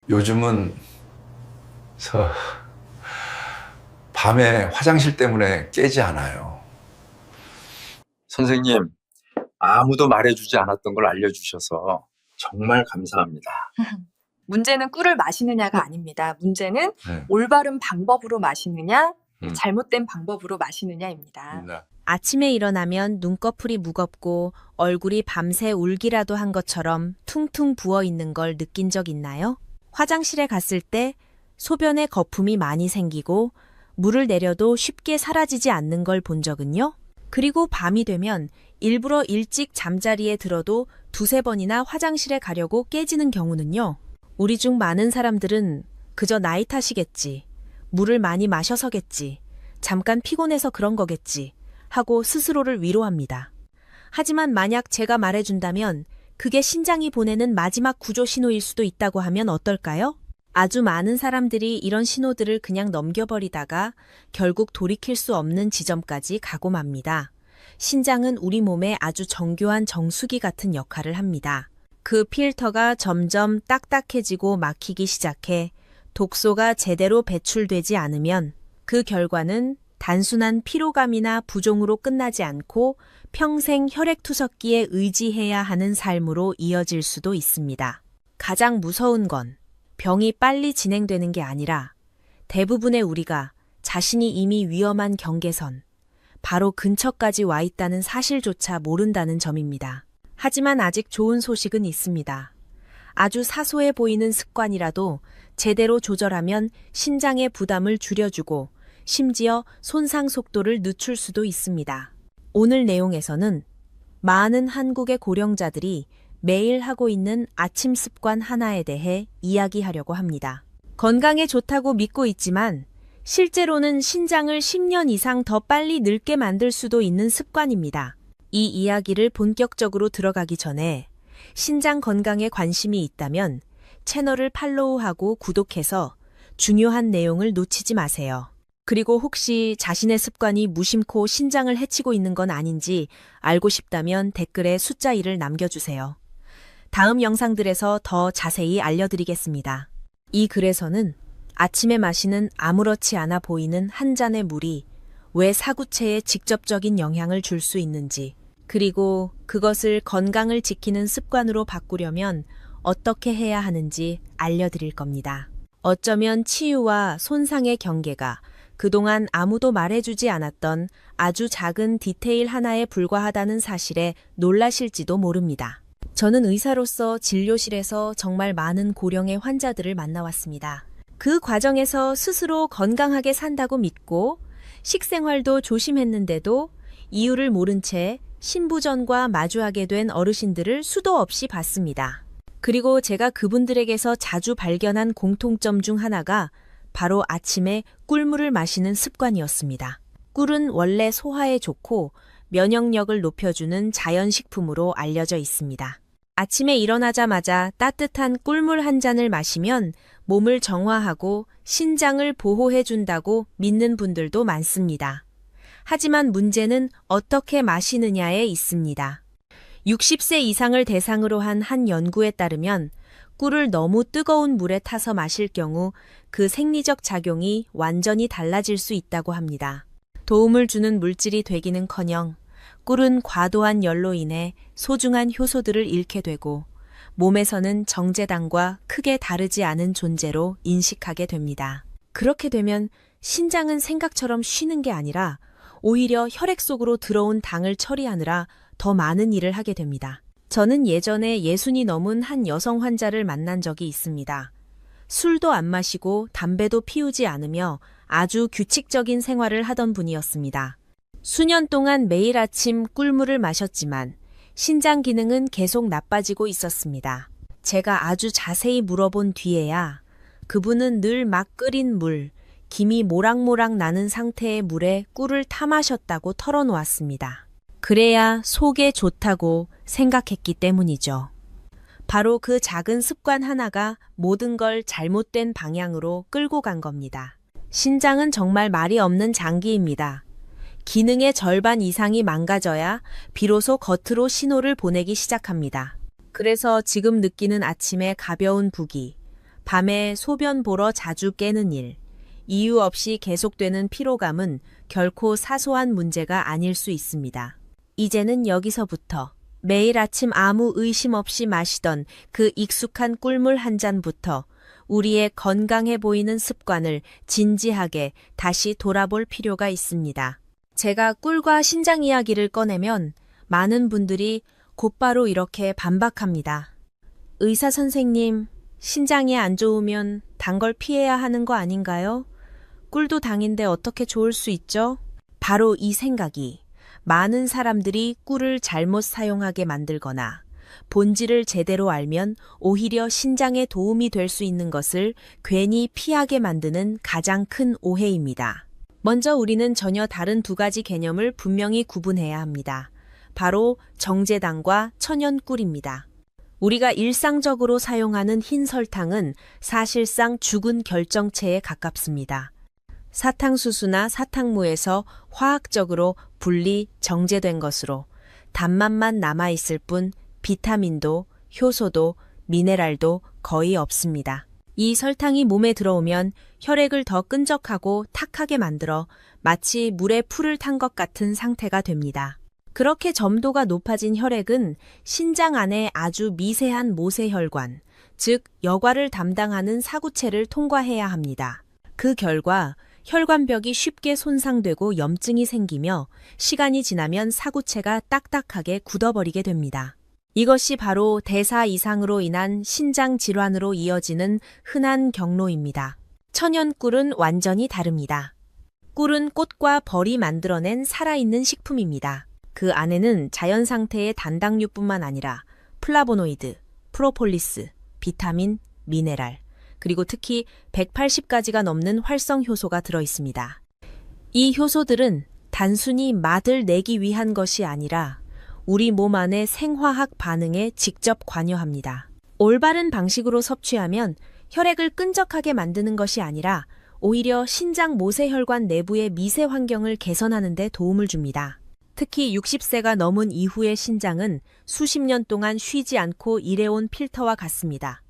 요즘은 저 밤에 화장실 때문에 깨지 않아요. 선생님, 아무도 말해주지 않았던 걸 알려주셔서 정말 감사합니다. 문제는 꿀을 마시느냐가 아닙니다. 문제는 네. 올바른 방법으로 마시느냐, 음. 잘못된 방법으로 마시느냐입니다. 네. 아침에 일어나면 눈꺼풀이 무겁고 얼굴이 밤새 울기라도 한 것처럼 퉁퉁 부어 있는 걸 느낀 적 있나요? 화장실에 갔을 때 소변에 거품이 많이 생기고 물을 내려도 쉽게 사라지지 않는 걸 본 적은요? 그리고 밤이 되면 일부러 일찍 잠자리에 들어도 두세 번이나 화장실에 가려고 깨지는 경우는요? 우리 중 많은 사람들은 그저 나이 탓이겠지, 물을 많이 마셔서겠지, 잠깐 피곤해서 그런 거겠지 하고 스스로를 위로합니다. 하지만 만약 제가 말해준다면 그게 신장이 보내는 마지막 구조 신호일 수도 있다고 하면 어떨까요? 아주 많은 사람들이 이런 신호들을 그냥 넘겨버리다가 결국 돌이킬 수 없는 지점까지 가고 맙니다. 신장은 우리 몸에 아주 정교한 정수기 같은 역할을 합니다. 그 필터가 점점 딱딱해지고 막히기 시작해 독소가 제대로 배출되지 않으면 그 결과는 단순한 피로감이나 부종으로 끝나지 않고 평생 혈액투석기에 의지해야 하는 삶으로 이어질 수도 있습니다. 가장 무서운 건 병이 빨리 진행되는 게 아니라 대부분의 우리가 자신이 이미 위험한 경계선, 바로 근처까지 와 있다는 사실조차 모른다는 점입니다. 하지만 아직 좋은 소식은 있습니다. 아주 사소해 보이는 습관이라도 제대로 조절하면 신장의 부담을 줄여주고 심지어 손상 속도를 늦출 수도 있습니다. 오늘 내용에서는 많은 한국의 고령자들이 매일 하고 있는 아침 습관 하나에 대해 이야기하려고 합니다. 건강에 좋다고 믿고 있지만 실제로는 신장을 10년 이상 더 빨리 늙게 만들 수도 있는 습관입니다. 이 이야기를 본격적으로 들어가기 전에 신장 건강에 관심이 있다면 채널을 팔로우하고 구독해서 중요한 내용을 놓치지 마세요. 그리고 혹시 자신의 습관이 무심코 신장을 해치고 있는 건 아닌지 알고 싶다면 댓글에 숫자 1을 남겨주세요. 다음 영상들에서 더 자세히 알려드리겠습니다. 이 글에서는 아침에 마시는 아무렇지 않아 보이는 한 잔의 물이 왜 사구체에 직접적인 영향을 줄 수 있는지, 그리고 그것을 건강을 지키는 습관으로 바꾸려면 어떻게 해야 하는지 알려드릴 겁니다. 어쩌면 치유와 손상의 경계가 그동안 아무도 말해주지 않았던 아주 작은 디테일 하나에 불과하다는 사실에 놀라실지도 모릅니다. 저는 의사로서 진료실에서 정말 많은 고령의 환자들을 만나왔습니다. 그 과정에서 스스로 건강하게 산다고 믿고 식생활도 조심했는데도 이유를 모른 채 신부전과 마주하게 된 어르신들을 수도 없이 봤습니다. 그리고 제가 그분들에게서 자주 발견한 공통점 중 하나가 바로 아침에 꿀물을 마시는 습관이었습니다. 꿀은 원래 소화에 좋고 면역력을 높여주는 자연식품으로 알려져 있습니다. 아침에 일어나자마자 따뜻한 꿀물 한 잔을 마시면 몸을 정화하고 신장을 보호해준다고 믿는 분들도 많습니다. 하지만 문제는 어떻게 마시느냐에 있습니다. 60세 이상을 대상으로 한 연구에 따르면 꿀을 너무 뜨거운 물에 타서 마실 경우 그 생리적 작용이 완전히 달라질 수 있다고 합니다. 도움을 주는 물질이 되기는커녕 꿀은 과도한 열로 인해 소중한 효소들을 잃게 되고 몸에서는 정제당과 크게 다르지 않은 존재로 인식하게 됩니다. 그렇게 되면 신장은 생각처럼 쉬는 게 아니라 오히려 혈액 속으로 들어온 당을 처리하느라 더 많은 일을 하게 됩니다. 저는 예전에 60이 넘은 한 여성 환자를 만난 적이 있습니다. 술도 안 마시고 담배도 피우지 않으며 아주 규칙적인 생활을 하던 분이었습니다. 수년 동안 매일 아침 꿀물을 마셨지만 신장 기능은 계속 나빠지고 있었습니다. 제가 아주 자세히 물어본 뒤에야 그분은 늘 막 끓인 물, 김이 모락모락 나는 상태의 물에 꿀을 타 마셨다고 털어놓았습니다. 그래야 속에 좋다고 생각했기 때문이죠. 바로 그 작은 습관 하나가 모든 걸 잘못된 방향으로 끌고 간 겁니다. 신장은 정말 말이 없는 장기입니다. 기능의 절반 이상이 망가져야 비로소 겉으로 신호를 보내기 시작합니다. 그래서 지금 느끼는 아침의 가벼운 부기, 밤에 소변 보러 자주 깨는 일, 이유 없이 계속되는 피로감은 결코 사소한 문제가 아닐 수 있습니다. 이제는 여기서부터 매일 아침 아무 의심 없이 마시던 그 익숙한 꿀물 한 잔부터 우리의 건강해 보이는 습관을 진지하게 다시 돌아볼 필요가 있습니다. 제가 꿀과 신장 이야기를 꺼내면 많은 분들이 곧바로 이렇게 반박합니다. 의사 선생님, 신장이 안 좋으면 단 걸 피해야 하는 거 아닌가요? 꿀도 당인데 어떻게 좋을 수 있죠? 바로 이 생각이 많은 사람들이 꿀을 잘못 사용하게 만들거나 본질을 제대로 알면 오히려 신장에 도움이 될 수 있는 것을 괜히 피하게 만드는 가장 큰 오해입니다. 먼저 우리는 전혀 다른 두 가지 개념을 분명히 구분해야 합니다. 바로 정제당과 천연꿀입니다. 우리가 일상적으로 사용하는 흰 설탕은 사실상 죽은 결정체에 가깝습니다. 사탕수수나 사탕무에서 화학적으로 분리, 정제된 것으로 단맛만 남아있을 뿐 비타민도, 효소도, 미네랄도 거의 없습니다. 이 설탕이 몸에 들어오면 혈액을 더 끈적하고 탁하게 만들어 마치 물에 풀을 탄 것 같은 상태가 됩니다. 그렇게 점도가 높아진 혈액은 신장 안에 아주 미세한 모세혈관, 즉 여과를 담당하는 사구체를 통과해야 합니다. 그 결과 혈관벽이 쉽게 손상되고 염증이 생기며 시간이 지나면 사구체가 딱딱하게 굳어버리게 됩니다. 이것이 바로 대사 이상으로 인한 신장 질환으로 이어지는 흔한 경로입니다. 천연꿀은 완전히 다릅니다. 꿀은 꽃과 벌이 만들어낸 살아있는 식품입니다. 그 안에는 자연 상태의 단당류뿐만 아니라 플라보노이드, 프로폴리스, 비타민, 미네랄, 그리고 특히 180가지가 넘는 활성 효소가 들어있습니다. 이 효소들은 단순히 맛을 내기 위한 것이 아니라 우리 몸 안의 생화학 반응에 직접 관여합니다. 올바른 방식으로 섭취하면 혈액을 끈적하게 만드는 것이 아니라 오히려 신장 모세혈관 내부의 미세 환경을 개선하는 데 도움을 줍니다. 특히 60세가 넘은 이후의 신장은 수십 년 동안 쉬지 않고 일해온 필터와 같습니다.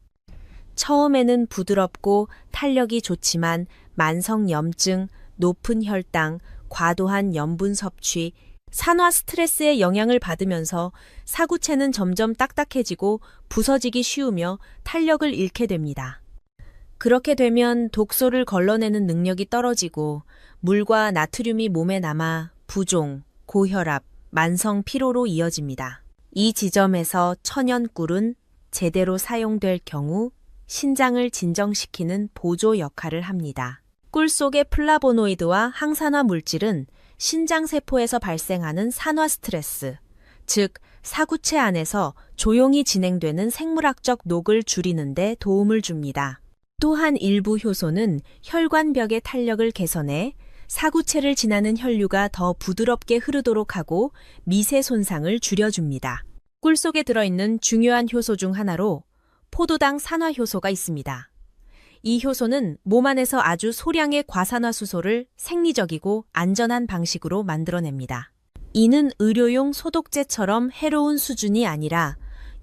처음에는 부드럽고 탄력이 좋지만 만성 염증, 높은 혈당, 과도한 염분 섭취, 산화 스트레스의 영향을 받으면서 사구체는 점점 딱딱해지고 부서지기 쉬우며 탄력을 잃게 됩니다. 그렇게 되면 독소를 걸러내는 능력이 떨어지고 물과 나트륨이 몸에 남아 부종, 고혈압, 만성 피로로 이어집니다. 이 지점에서 천연꿀은 제대로 사용될 경우 신장을 진정시키는 보조 역할을 합니다. 꿀 속의 플라보노이드와 항산화 물질은 신장세포에서 발생하는 산화 스트레스, 즉 사구체 안에서 조용히 진행되는 생물학적 녹을 줄이는 데 도움을 줍니다. 또한 일부 효소는 혈관벽의 탄력을 개선해 사구체를 지나는 혈류가 더 부드럽게 흐르도록 하고 미세 손상을 줄여줍니다. 꿀 속에 들어있는 중요한 효소 중 하나로 포도당 산화효소가 있습니다. 이 효소는 몸 안에서 아주 소량의 과산화수소를 생리적이고 안전한 방식으로 만들어냅니다. 이는 의료용 소독제처럼 해로운 수준이 아니라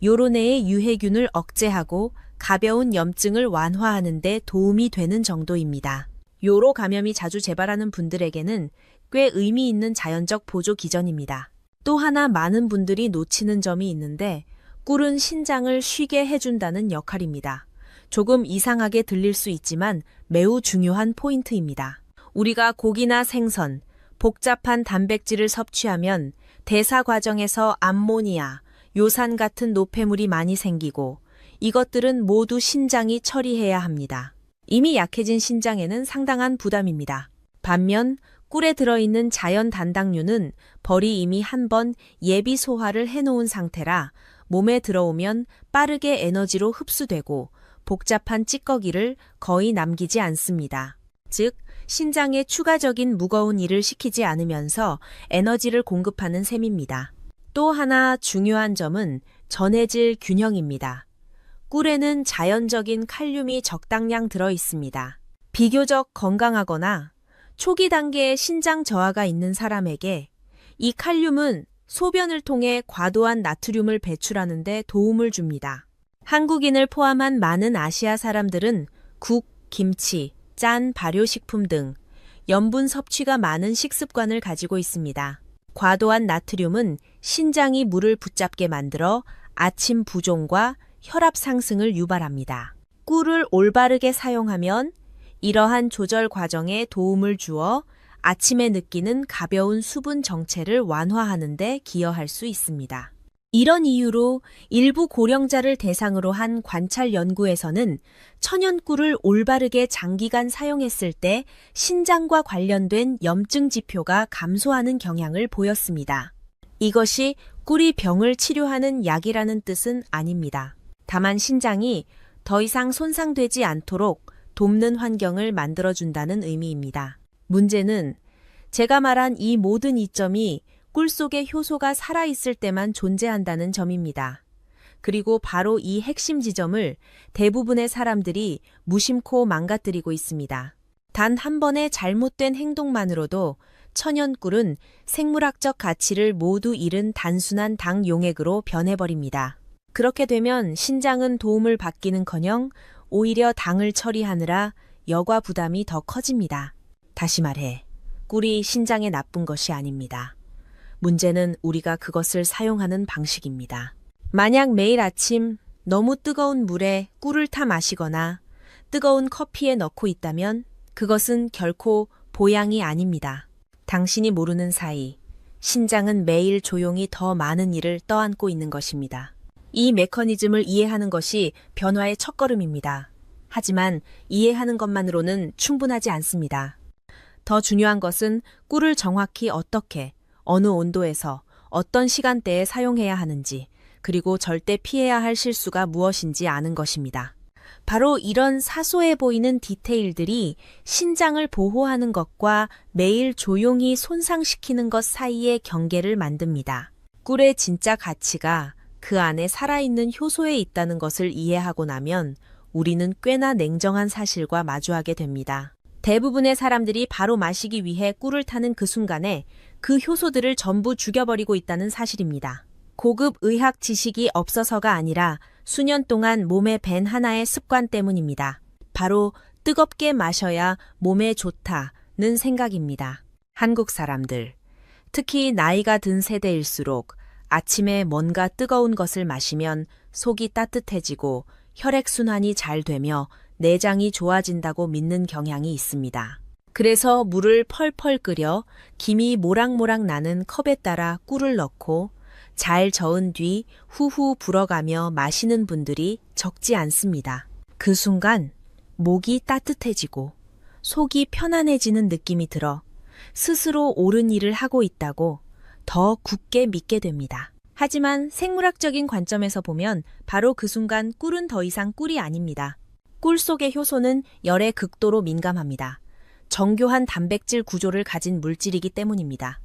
요로 내의 유해균을 억제하고 가벼운 염증을 완화하는 데 도움이 되는 정도입니다. 요로 감염이 자주 재발하는 분들에게는 꽤 의미 있는 자연적 보조 기전입니다. 또 하나 많은 분들이 놓치는 점이 있는데 꿀은 신장을 쉬게 해준다는 역할입니다. 조금 이상하게 들릴 수 있지만 매우 중요한 포인트입니다. 우리가 고기나 생선, 복잡한 단백질을 섭취하면 대사 과정에서 암모니아, 요산 같은 노폐물이 많이 생기고 이것들은 모두 신장이 처리해야 합니다. 이미 약해진 신장에는 상당한 부담입니다. 반면 꿀에 들어있는 자연 단당류는 벌이 이미 한 번 예비 소화를 해놓은 상태라 몸에 들어오면 빠르게 에너지로 흡수되고 복잡한 찌꺼기를 거의 남기지 않습니다. 즉, 신장에 추가적인 무거운 일을 시키지 않으면서 에너지를 공급하는 셈입니다. 또 하나 중요한 점은 전해질 균형입니다. 꿀에는 자연적인 칼륨이 적당량 들어 있습니다. 비교적 건강하거나 초기 단계의 신장 저하가 있는 사람에게 이 칼륨은 소변을 통해 과도한 나트륨을 배출하는 데 도움을 줍니다. 한국인을 포함한 많은 아시아 사람들은 국, 김치, 짠, 발효식품 등 염분 섭취가 많은 식습관을 가지고 있습니다. 과도한 나트륨은 신장이 물을 붙잡게 만들어 아침 부종과 혈압 상승을 유발합니다. 꿀을 올바르게 사용하면 이러한 조절 과정에 도움을 주어 아침에 느끼는 가벼운 수분 정체를 완화하는 데 기여할 수 있습니다. 이런 이유로 일부 고령자를 대상으로 한 관찰 연구에서는 천연꿀을 올바르게 장기간 사용했을 때 신장과 관련된 염증 지표가 감소하는 경향을 보였습니다. 이것이 꿀이 병을 치료하는 약이라는 뜻은 아닙니다. 다만 신장이 더 이상 손상되지 않도록 돕는 환경을 만들어준다는 의미입니다. 문제는 제가 말한 이 모든 이점이 꿀 속에 효소가 살아있을 때만 존재한다는 점입니다. 그리고 바로 이 핵심 지점을 대부분의 사람들이 무심코 망가뜨리고 있습니다. 단 한 번의 잘못된 행동만으로도 천연꿀은 생물학적 가치를 모두 잃은 단순한 당 용액으로 변해버립니다. 그렇게 되면 신장은 도움을 받기는커녕 오히려 당을 처리하느라 여과 부담이 더 커집니다. 다시 말해, 꿀이 신장에 나쁜 것이 아닙니다. 문제는 우리가 그것을 사용하는 방식입니다. 만약 매일 아침 너무 뜨거운 물에 꿀을 타 마시거나 뜨거운 커피에 넣고 있다면 그것은 결코 보양이 아닙니다. 당신이 모르는 사이 신장은 매일 조용히 더 많은 일을 떠안고 있는 것입니다. 이 메커니즘을 이해하는 것이 변화의 첫걸음입니다. 하지만 이해하는 것만으로는 충분하지 않습니다. 더 중요한 것은 꿀을 정확히 어떻게, 어느 온도에서, 어떤 시간대에 사용해야 하는지, 그리고 절대 피해야 할 실수가 무엇인지 아는 것입니다. 바로 이런 사소해 보이는 디테일들이 신장을 보호하는 것과 매일 조용히 손상시키는 것 사이의 경계를 만듭니다. 꿀의 진짜 가치가 그 안에 살아있는 효소에 있다는 것을 이해하고 나면 우리는 꽤나 냉정한 사실과 마주하게 됩니다. 대부분의 사람들이 바로 마시기 위해 꿀을 타는 그 순간에 그 효소들을 전부 죽여버리고 있다는 사실입니다. 고급 의학 지식이 없어서가 아니라 수년 동안 몸에 밴 하나의 습관 때문입니다. 바로 뜨겁게 마셔야 몸에 좋다는 생각입니다. 한국 사람들, 특히 나이가 든 세대일수록 아침에 뭔가 뜨거운 것을 마시면 속이 따뜻해지고 혈액순환이 잘 되며 내장이 좋아진다고 믿는 경향이 있습니다. 그래서 물을 펄펄 끓여 김이 모락모락 나는 컵에 따라 꿀을 넣고 잘 저은 뒤 후후 불어가며 마시는 분들이 적지 않습니다. 그 순간 목이 따뜻해지고 속이 편안해지는 느낌이 들어 스스로 옳은 일을 하고 있다고 더 굳게 믿게 됩니다. 하지만 생물학적인 관점에서 보면 바로 그 순간 꿀은 더 이상 꿀이 아닙니다. 꿀 속의 효소는 열에 극도로 민감합니다. 정교한 단백질 구조를 가진 물질이기 때문입니다.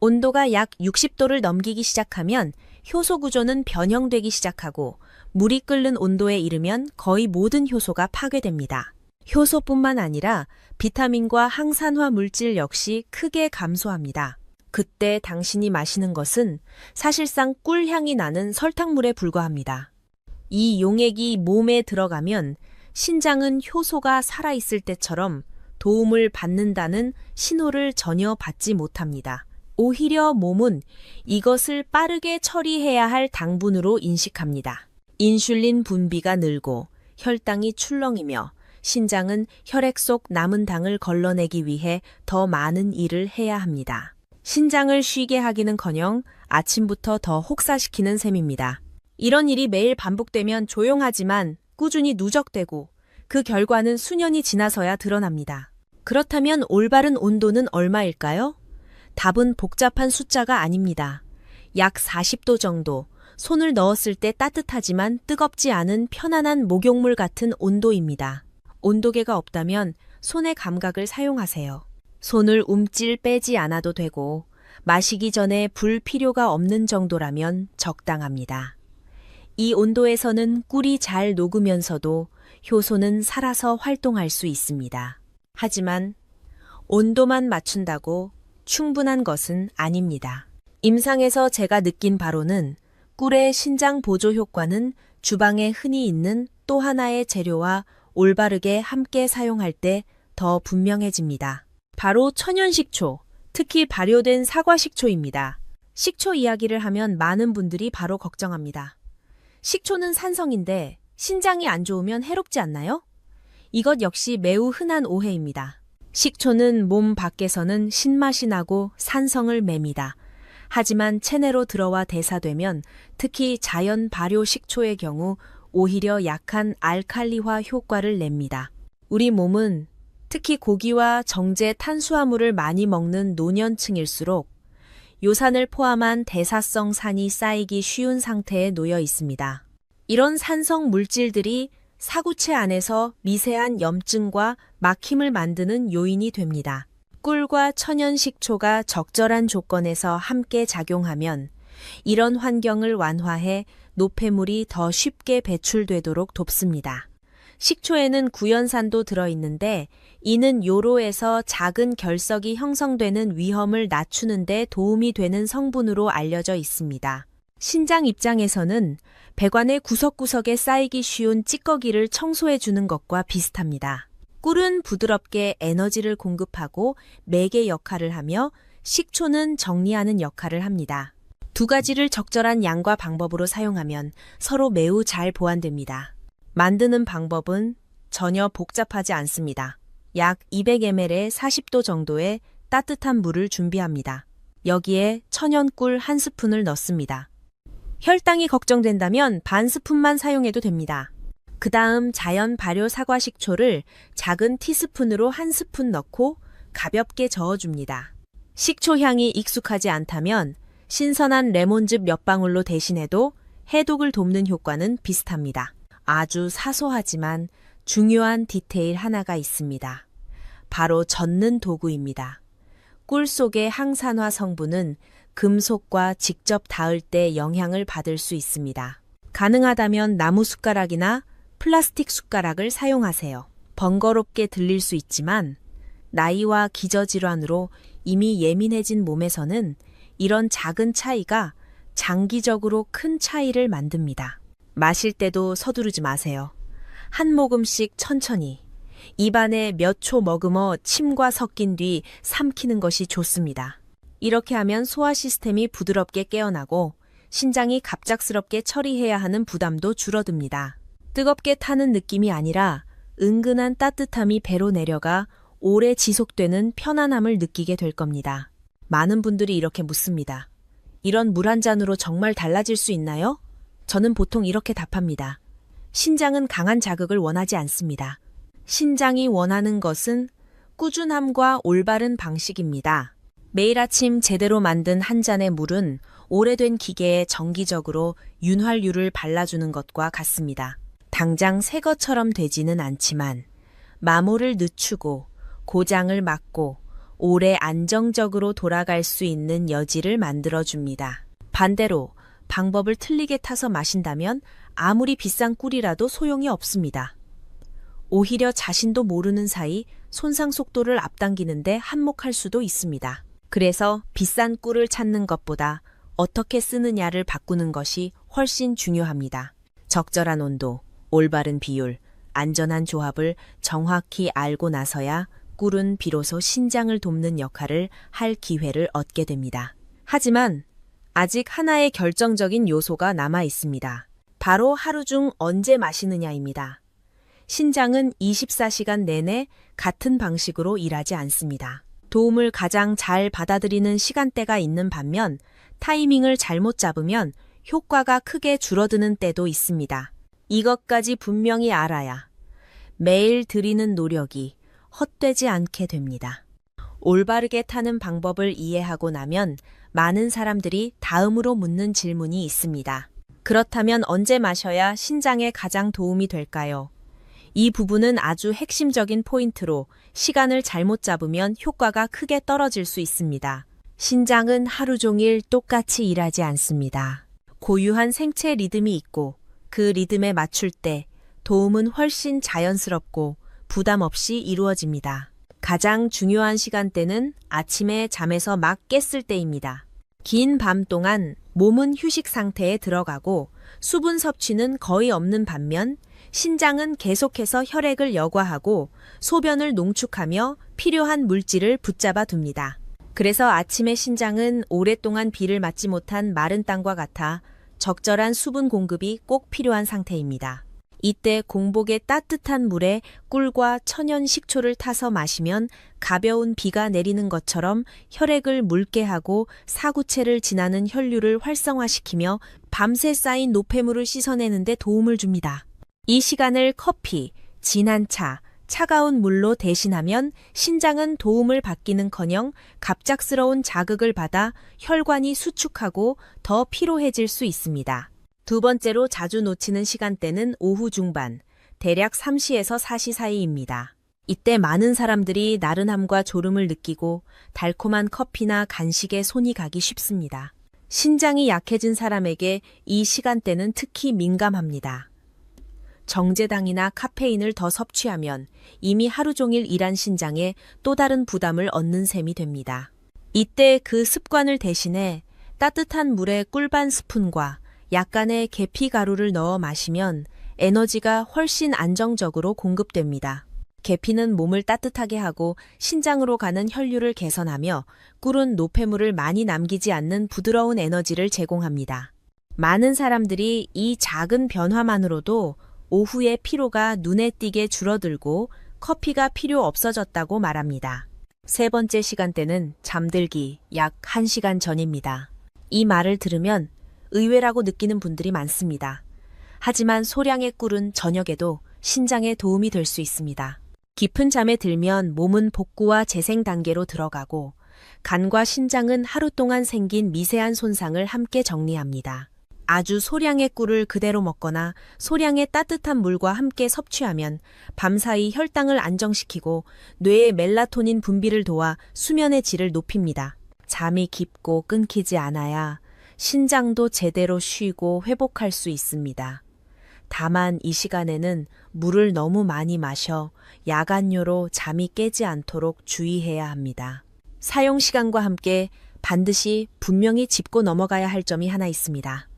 온도가 약 60도를 넘기기 시작하면 효소 구조는 변형되기 시작하고 물이 끓는 온도에 이르면 거의 모든 효소가 파괴됩니다. 효소뿐만 아니라 비타민과 항산화 물질 역시 크게 감소합니다. 그때 당신이 마시는 것은 사실상 꿀향이 나는 설탕물에 불과합니다. 이 용액이 몸에 들어가면 신장은 효소가 살아있을 때처럼 도움을 받는다는 신호를 전혀 받지 못합니다. 오히려 몸은 이것을 빠르게 처리해야 할 당분으로 인식합니다. 인슐린 분비가 늘고 혈당이 출렁이며 신장은 혈액 속 남은 당을 걸러내기 위해 더 많은 일을 해야 합니다. 신장을 쉬게 하기는커녕 아침부터 더 혹사시키는 셈입니다. 이런 일이 매일 반복되면 조용하지만 꾸준히 누적되고 그 결과는 수년이 지나서야 드러납니다. 그렇다면 올바른 온도는 얼마일까요? 답은 복잡한 숫자가 아닙니다. 약 40도 정도, 손을 넣었을 때 따뜻하지만 뜨겁지 않은 편안한 목욕물 같은 온도입니다. 온도계가 없다면 손의 감각을 사용하세요. 손을 움찔 빼지 않아도 되고 마시기 전에 불 필요가 없는 정도라면 적당합니다. 이 온도에서는 꿀이 잘 녹으면서도 효소는 살아서 활동할 수 있습니다. 하지만 온도만 맞춘다고 충분한 것은 아닙니다. 임상에서 제가 느낀 바로는 꿀의 신장 보조 효과는 주방에 흔히 있는 또 하나의 재료와 올바르게 함께 사용할 때 더 분명해집니다. 바로 천연식초, 특히 발효된 사과식초입니다. 식초 이야기를 하면 많은 분들이 바로 걱정합니다. 식초는 산성인데 신장이 안 좋으면 해롭지 않나요? 이것 역시 매우 흔한 오해입니다. 식초는 몸 밖에서는 신맛이 나고 산성을 맵니다. 하지만 체내로 들어와 대사되면 특히 자연 발효 식초의 경우 오히려 약한 알칼리화 효과를 냅니다. 우리 몸은 특히 고기와 정제 탄수화물을 많이 먹는 노년층일수록 요산을 포함한 대사성 산이 쌓이기 쉬운 상태에 놓여 있습니다. 이런 산성 물질들이 사구체 안에서 미세한 염증과 막힘을 만드는 요인이 됩니다. 꿀과 천연식초가 적절한 조건에서 함께 작용하면 이런 환경을 완화해 노폐물이 더 쉽게 배출되도록 돕습니다. 식초에는 구연산도 들어있는데 이는 요로에서 작은 결석이 형성되는 위험을 낮추는 데 도움이 되는 성분으로 알려져 있습니다. 신장 입장에서는 배관의 구석구석에 쌓이기 쉬운 찌꺼기를 청소해 주는 것과 비슷합니다. 꿀은 부드럽게 에너지를 공급하고 매개 역할을 하며 식초는 정리하는 역할을 합니다. 두 가지를 적절한 양과 방법으로 사용하면 서로 매우 잘 보완됩니다. 만드는 방법은 전혀 복잡하지 않습니다. 약 200ml에 40도 정도의 따뜻한 물을 준비합니다. 여기에 천연꿀 1스푼을 넣습니다. 혈당이 걱정된다면 반 스푼만 사용해도 됩니다. 그 다음 자연 발효 사과 식초를 작은 티스푼으로 1스푼 넣고 가볍게 저어줍니다. 식초 향이 익숙하지 않다면 신선한 레몬즙 몇 방울로 대신해도 해독을 돕는 효과는 비슷합니다. 아주 사소하지만 중요한 디테일 하나가 있습니다. 바로 젓는 도구입니다. 꿀 속의 항산화 성분은 금속과 직접 닿을 때 영향을 받을 수 있습니다. 가능하다면 나무 숟가락이나 플라스틱 숟가락을 사용하세요. 번거롭게 들릴 수 있지만 나이와 기저질환으로 이미 예민해진 몸에서는 이런 작은 차이가 장기적으로 큰 차이를 만듭니다. 마실 때도 서두르지 마세요. 한 모금씩 천천히 입안에 몇 초 머금어 침과 섞인 뒤 삼키는 것이 좋습니다. 이렇게 하면 소화 시스템이 부드럽게 깨어나고 신장이 갑작스럽게 처리해야 하는 부담도 줄어듭니다. 뜨겁게 타는 느낌이 아니라 은근한 따뜻함이 배로 내려가 오래 지속되는 편안함을 느끼게 될 겁니다. 많은 분들이 이렇게 묻습니다. 이런 물 한 잔으로 정말 달라질 수 있나요? 저는 보통 이렇게 답합니다. 신장은 강한 자극을 원하지 않습니다. 신장이 원하는 것은 꾸준함과 올바른 방식입니다. 매일 아침 제대로 만든 한 잔의 물은 오래된 기계에 정기적으로 윤활유를 발라주는 것과 같습니다. 당장 새 것처럼 되지는 않지만 마모를 늦추고 고장을 막고 오래 안정적으로 돌아갈 수 있는 여지를 만들어줍니다. 반대로 방법을 틀리게 타서 마신다면 아무리 비싼 꿀이라도 소용이 없습니다. 오히려 자신도 모르는 사이 손상 속도를 앞당기는데 한몫할 수도 있습니다. 그래서 비싼 꿀을 찾는 것보다 어떻게 쓰느냐를 바꾸는 것이 훨씬 중요합니다. 적절한 온도, 올바른 비율, 안전한 조합을 정확히 알고 나서야 꿀은 비로소 신장을 돕는 역할을 할 기회를 얻게 됩니다. 하지만 아직 하나의 결정적인 요소가 남아 있습니다. 바로 하루 중 언제 마시느냐입니다. 신장은 24시간 내내 같은 방식으로 일하지 않습니다. 도움을 가장 잘 받아들이는 시간대가 있는 반면 타이밍을 잘못 잡으면 효과가 크게 줄어드는 때도 있습니다. 이것까지 분명히 알아야 매일 들이는 노력이 헛되지 않게 됩니다. 올바르게 타는 방법을 이해하고 나면 많은 사람들이 다음으로 묻는 질문이 있습니다. 그렇다면 언제 마셔야 신장에 가장 도움이 될까요? 이 부분은 아주 핵심적인 포인트로 시간을 잘못 잡으면 효과가 크게 떨어질 수 있습니다. 신장은 하루 종일 똑같이 일하지 않습니다. 고유한 생체 리듬이 있고 그 리듬에 맞출 때 도움은 훨씬 자연스럽고 부담 없이 이루어집니다. 가장 중요한 시간대는 아침에 잠에서 막 깼을 때입니다. 긴 밤 동안 몸은 휴식 상태에 들어가고 수분 섭취는 거의 없는 반면 신장은 계속해서 혈액을 여과하고 소변을 농축하며 필요한 물질을 붙잡아 둡니다. 그래서 아침에 신장은 오랫동안 비를 맞지 못한 마른 땅과 같아 적절한 수분 공급이 꼭 필요한 상태입니다. 이때 공복에 따뜻한 물에 꿀과 천연 식초를 타서 마시면 가벼운 비가 내리는 것처럼 혈액을 묽게 하고 사구체를 지나는 혈류를 활성화시키며 밤새 쌓인 노폐물을 씻어내는 데 도움을 줍니다. 이 시간을 커피, 진한 차, 차가운 물로 대신하면 신장은 도움을 받기는커녕 갑작스러운 자극을 받아 혈관이 수축하고 더 피로해질 수 있습니다. 두 번째로 자주 놓치는 시간대는 오후 중반, 대략 3시에서 4시 사이입니다. 이때 많은 사람들이 나른함과 졸음을 느끼고 달콤한 커피나 간식에 손이 가기 쉽습니다. 신장이 약해진 사람에게 이 시간대는 특히 민감합니다. 정제당이나 카페인을 더 섭취하면 이미 하루 종일 일한 신장에 또 다른 부담을 얻는 셈이 됩니다. 이때 그 습관을 대신해 따뜻한 물에 꿀 반 스푼과 약간의 계피 가루를 넣어 마시면 에너지가 훨씬 안정적으로 공급됩니다. 계피는 몸을 따뜻하게 하고 신장으로 가는 혈류를 개선하며 꿀은 노폐물을 많이 남기지 않는 부드러운 에너지를 제공합니다. 많은 사람들이 이 작은 변화만으로도 오후의 피로가 눈에 띄게 줄어들고 커피가 필요 없어졌다고 말합니다. 세 번째 시간대는 잠들기 약 1시간 전입니다. 이 말을 들으면 의외라고 느끼는 분들이 많습니다. 하지만 소량의 꿀은 저녁에도 신장에 도움이 될 수 있습니다. 깊은 잠에 들면 몸은 복구와 재생 단계로 들어가고 간과 신장은 하루 동안 생긴 미세한 손상을 함께 정리합니다. 아주 소량의 꿀을 그대로 먹거나 소량의 따뜻한 물과 함께 섭취하면 밤사이 혈당을 안정시키고 뇌의 멜라토닌 분비를 도와 수면의 질을 높입니다. 잠이 깊고 끊기지 않아야 신장도 제대로 쉬고 회복할 수 있습니다. 다만 이 시간에는 물을 너무 많이 마셔 야간료로 잠이 깨지 않도록 주의해야 합니다. 사용 시간과 함께 반드시 분명히 짚고 넘어가야 할 점이 하나 있습니다.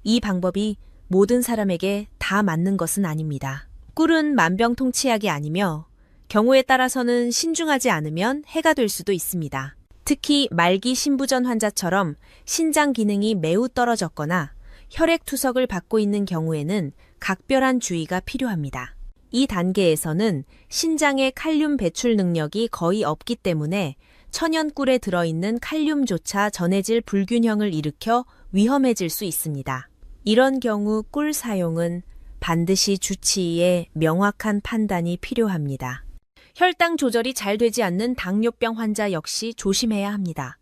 이 방법이 모든 사람에게 다 맞는 것은 아닙니다. 꿀은 만병통치약이 아니며 경우에 따라서는 신중하지 않으면 해가 될 수도 있습니다. 특히 말기 신부전 환자처럼 신장 기능이 매우 떨어졌거나 혈액 투석을 받고 있는 경우에는 각별한 주의가 필요합니다. 이 단계에서는 신장의 칼륨 배출 능력이 거의 없기 때문에 천연꿀에 들어있는 칼륨조차 전해질 불균형을 일으켜 위험해질 수 있습니다. 이런 경우 꿀 사용은 반드시 주치의의 명확한 판단이 필요합니다. 혈당 조절이 잘 되지 않는 당뇨병 환자 역시 조심해야 합니다.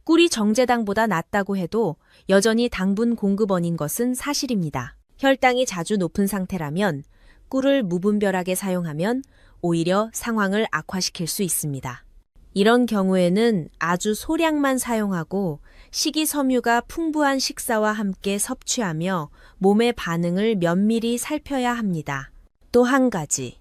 꿀이 정제당보다 낫다고 해도 여전히 당분 공급원인 것은 사실입니다. 혈당이 자주 높은 상태라면 꿀을 무분별하게 사용하면 오히려 상황을 악화시킬 수 있습니다. 이런 경우에는 아주 소량만 사용하고 식이섬유가 풍부한 식사와 함께 섭취하며 몸의 반응을 면밀히 살펴야 합니다. 또 한 가지,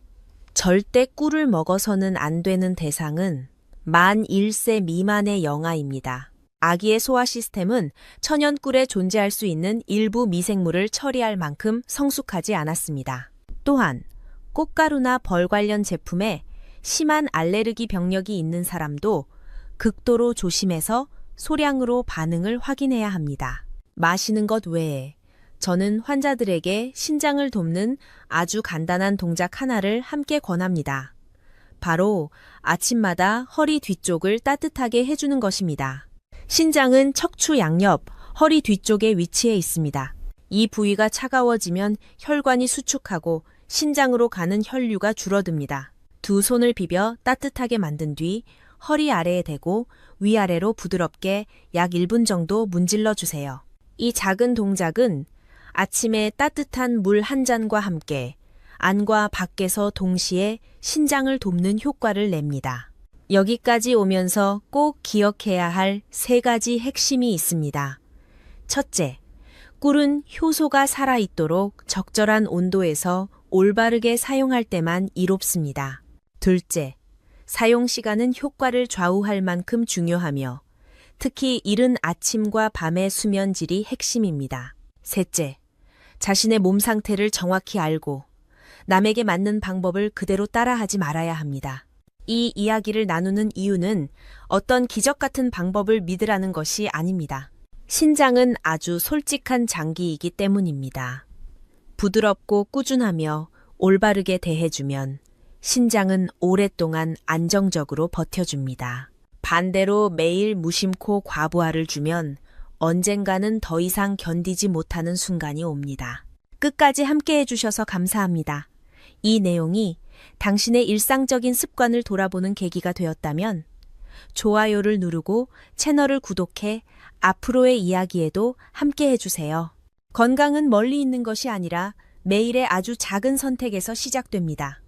절대 꿀을 먹어서는 안 되는 대상은 만 1세 미만의 영아입니다. 아기의 소화 시스템은 천연 꿀에 존재할 수 있는 일부 미생물을 처리할 만큼 성숙하지 않았습니다. 또한 꽃가루나 벌 관련 제품에 심한 알레르기 병력이 있는 사람도 극도로 조심해서 소량으로 반응을 확인해야 합니다. 마시는 것 외에 저는 환자들에게 신장을 돕는 아주 간단한 동작 하나를 함께 권합니다. 바로 아침마다 허리 뒤쪽을 따뜻하게 해주는 것입니다. 신장은 척추 양옆, 허리 뒤쪽에 위치해 있습니다. 이 부위가 차가워지면 혈관이 수축하고 신장으로 가는 혈류가 줄어듭니다. 두 손을 비벼 따뜻하게 만든 뒤 허리 아래에 대고 위아래로 부드럽게 약 1분 정도 문질러 주세요. 이 작은 동작은 아침에 따뜻한 물 한 잔과 함께 안과 밖에서 동시에 신장을 돕는 효과를 냅니다. 여기까지 오면서 꼭 기억해야 할 3가지 핵심이 있습니다. 첫째, 꿀은 효소가 살아있도록 적절한 온도에서 올바르게 사용할 때만 이롭습니다. 둘째, 사용 시간은 효과를 좌우할 만큼 중요하며 특히 이른 아침과 밤의 수면 질이 핵심입니다. 셋째, 자신의 몸 상태를 정확히 알고 남에게 맞는 방법을 그대로 따라하지 말아야 합니다. 이 이야기를 나누는 이유는 어떤 기적 같은 방법을 믿으라는 것이 아닙니다. 신장은 아주 솔직한 장기이기 때문입니다. 부드럽고 꾸준하며 올바르게 대해주면 신장은 오랫동안 안정적으로 버텨줍니다. 반대로 매일 무심코 과부하를 주면 언젠가는 더 이상 견디지 못하는 순간이 옵니다. 끝까지 함께 해주셔서 감사합니다. 이 내용이 당신의 일상적인 습관을 돌아보는 계기가 되었다면 좋아요를 누르고 채널을 구독해 앞으로의 이야기에도 함께 해주세요. 건강은 멀리 있는 것이 아니라 매일의 아주 작은 선택에서 시작됩니다.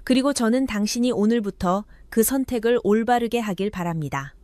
그리고 저는 당신이 오늘부터 그 선택을 올바르게 하길 바랍니다.